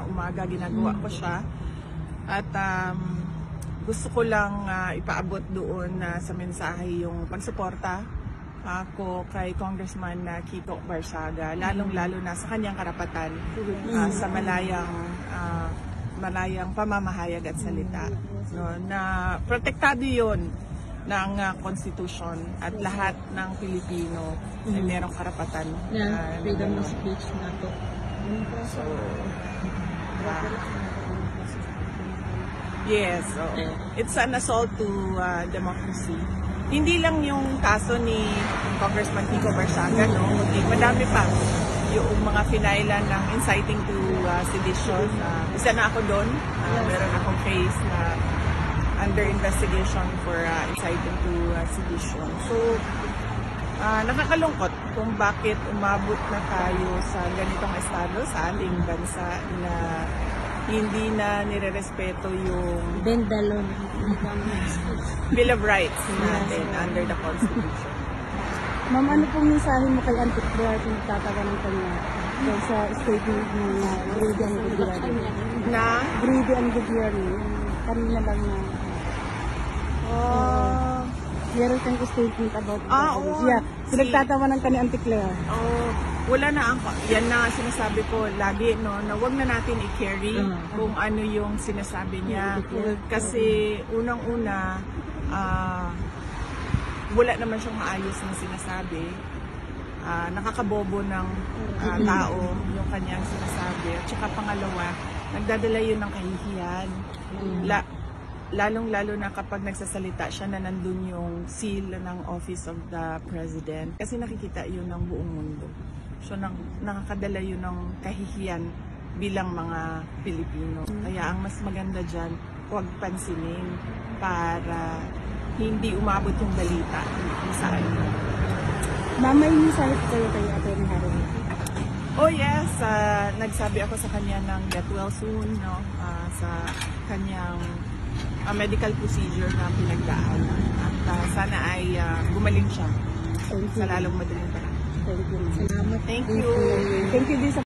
ng umaga, ginagawa ko siya. At gusto ko lang ipaabot doon sa mensahe yung pagsuporta ako kay Congressman Kiko Barsaga, lalong-lalo na sa kanyang karapatan sa malayang pamamahayag at salita. No, na protektado yun ng Constitution at lahat ng Pilipino ay merong karapatan na freedom of speech na to. So, yes, it's an assault to democracy. Hindi lang yung kaso ni Congressman Kiko Barsaga, no? Madami pa yung mga finailan ng inciting to sedition. Isa na ako doon. Meron akong case na under investigation for inciting to sedition. So, nakakalungkot kung bakit umabot na tayo sa ganitong estado sa ating bansa na hindi na nirerespeto yung Bill of Rights natin under the Constitution. Ma'am, ano pong mensahe mo kay Auntie Claire kung tatawanan ka niya sa statement mo na greedy and goodyearny? Greedy and goodyearny. Kanina lang na meron kang statement about pinagtatawanan ka ni Auntie Claire. Wala na ako. Yan na sinasabi ko lagi, no, na wag na natin i-carry kung ano yung sinasabi niya. Kasi unang-una, wala naman siyang maayos na sinasabi. Nakakabobo ng tao yung kanyang sinasabi. At saka pangalawa, nagdadala yun ng kahihiyan. Lalong-lalo na kapag nagsasalita siya na nandun yung seal ng Office of the President. Kasi nakikita yun ng buong mundo. So nakakadala yun ng kahihiyan bilang mga Pilipino. Kaya ang mas maganda dyan, huwag pansinin para hindi umabot yung balita kung saan. Ma'am, may mensahe kayo kay Atty. Harry? Oh yes, nagsabi ako sa kanya ng get well soon, no? Sa kanyang medical procedure na pinagdaanan. At sana ay gumaling siya sa lalong madaling panahon. Thank you. Salamat. Thank you. Thank you din sa